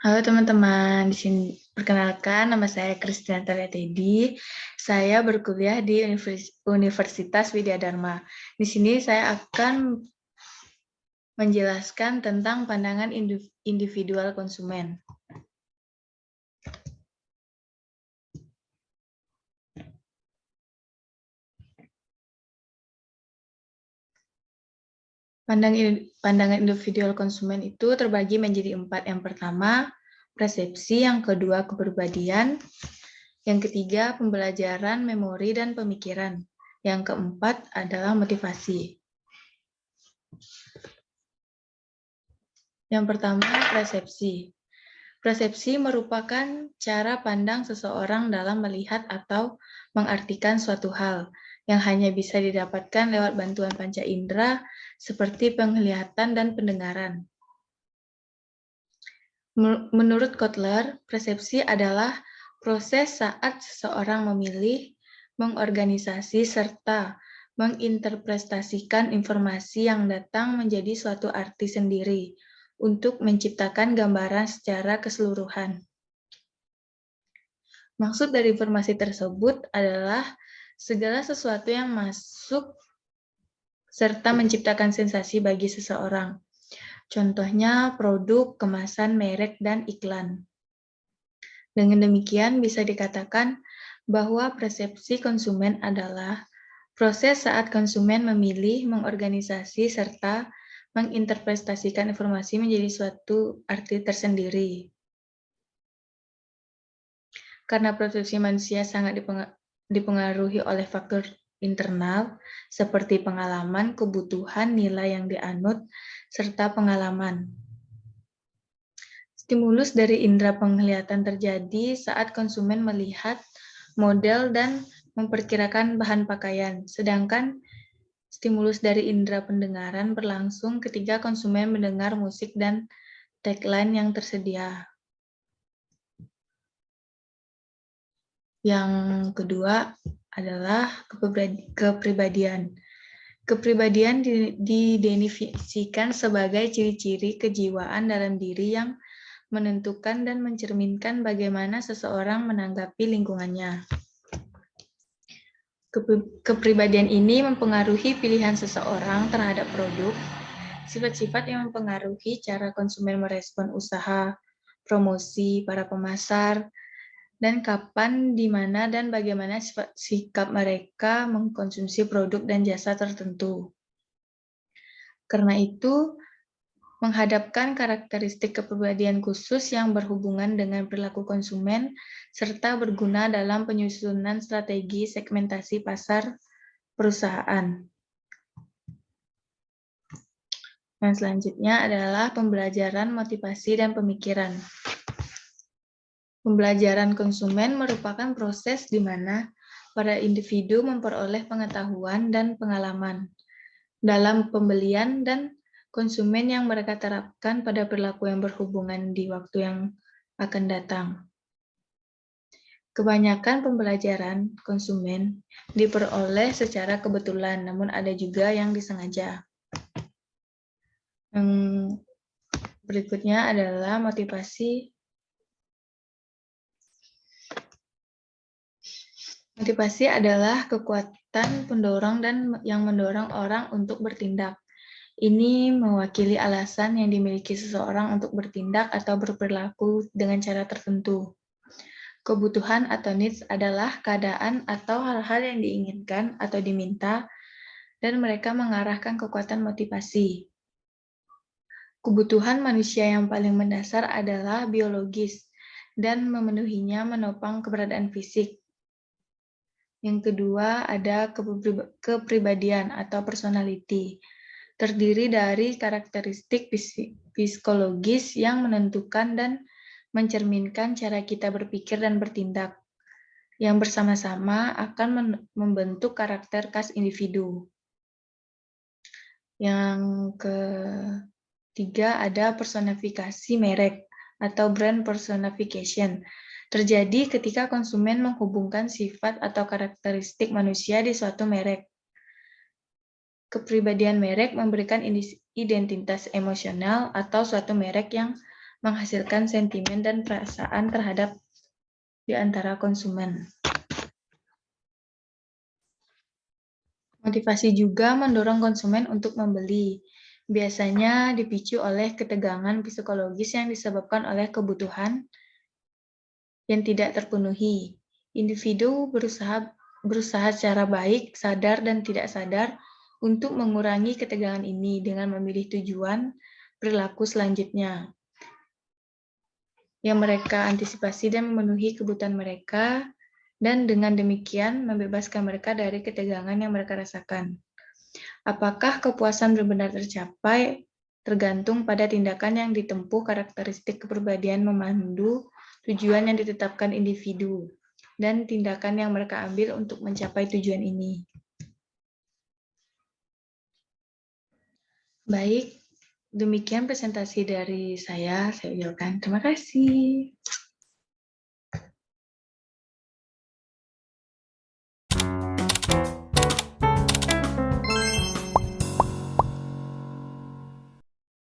Halo teman-teman, di sini perkenalkan nama saya Christian Tedi. Saya berkuliah di Universitas Widya Dharma. Di sini saya akan menjelaskan tentang pandangan individual konsumen. Pandangan individual konsumen itu terbagi menjadi 4. Yang pertama, persepsi. Yang kedua, kepribadian. Yang ketiga, pembelajaran, memori, dan pemikiran. Yang keempat adalah motivasi. Yang pertama, persepsi. Persepsi merupakan cara pandang seseorang dalam melihat atau mengartikan suatu hal yang hanya bisa didapatkan lewat bantuan panca indera seperti penglihatan dan pendengaran. Menurut Kotler, persepsi adalah proses saat seseorang memilih, mengorganisasi, serta menginterpretasikan informasi yang datang menjadi suatu arti sendiri untuk menciptakan gambaran secara keseluruhan. Maksud dari informasi tersebut adalah segala sesuatu yang masuk serta menciptakan sensasi bagi seseorang. Contohnya produk, kemasan, merek, dan iklan. Dengan demikian bisa dikatakan bahwa persepsi konsumen adalah proses saat konsumen memilih, mengorganisasi, serta menginterpretasikan informasi menjadi suatu arti tersendiri. Karena persepsi manusia sangat dipengaruhi oleh faktor internal seperti pengalaman, kebutuhan, nilai yang dianut, serta pengalaman. Stimulus dari indera penglihatan terjadi saat konsumen melihat model dan memperkirakan bahan pakaian, sedangkan stimulus dari indera pendengaran berlangsung ketika konsumen mendengar musik dan tagline yang tersedia. Yang kedua adalah kepribadian. Kepribadian didefinisikan sebagai ciri-ciri kejiwaan dalam diri yang menentukan dan mencerminkan bagaimana seseorang menanggapi lingkungannya. Kepribadian ini mempengaruhi pilihan seseorang terhadap produk, sifat-sifat yang mempengaruhi cara konsumen merespon usaha, promosi, para pemasar, dan kapan, di mana, dan bagaimana sikap mereka mengkonsumsi produk dan jasa tertentu. Karena itu, menghadapkan karakteristik kepribadian khusus yang berhubungan dengan perilaku konsumen, serta berguna dalam penyusunan strategi segmentasi pasar perusahaan. Yang selanjutnya adalah pembelajaran, motivasi, dan pemikiran. Pembelajaran konsumen merupakan proses di mana para individu memperoleh pengetahuan dan pengalaman dalam pembelian dan konsumen yang mereka terapkan pada perilaku yang berhubungan di waktu yang akan datang. Kebanyakan pembelajaran konsumen diperoleh secara kebetulan, namun ada juga yang disengaja. Yang berikutnya adalah motivasi. Motivasi adalah kekuatan pendorong dan yang mendorong orang untuk bertindak. Ini mewakili alasan yang dimiliki seseorang untuk bertindak atau berperilaku dengan cara tertentu. Kebutuhan atau needs adalah keadaan atau hal-hal yang diinginkan atau diminta, dan mereka mengarahkan kekuatan motivasi. Kebutuhan manusia yang paling mendasar adalah biologis, dan memenuhinya menopang keberadaan fisik. Yang kedua ada kepribadian atau personality. Terdiri dari karakteristik psikologis yang menentukan dan mencerminkan cara kita berpikir dan bertindak, yang bersama-sama akan membentuk karakter khas individu. Yang ketiga ada personifikasi merek atau brand personification. Terjadi ketika konsumen menghubungkan sifat atau karakteristik manusia di suatu merek. Kepribadian merek memberikan identitas emosional atau suatu merek yang menghasilkan sentimen dan perasaan terhadap di antara konsumen. Motivasi juga mendorong konsumen untuk membeli. Biasanya dipicu oleh ketegangan psikologis yang disebabkan oleh kebutuhan yang tidak terpenuhi. Individu berusaha secara baik, sadar dan tidak sadar untuk mengurangi ketegangan ini dengan memilih tujuan perilaku selanjutnya yang mereka antisipasi dan memenuhi kebutuhan mereka, dan dengan demikian membebaskan mereka dari ketegangan yang mereka rasakan. Apakah kepuasan benar-benar tercapai tergantung pada tindakan yang ditempuh, karakteristik kepribadian memandu tujuan yang ditetapkan individu, dan tindakan yang mereka ambil untuk mencapai tujuan ini. Baik, demikian presentasi dari saya ucapkan terima kasih.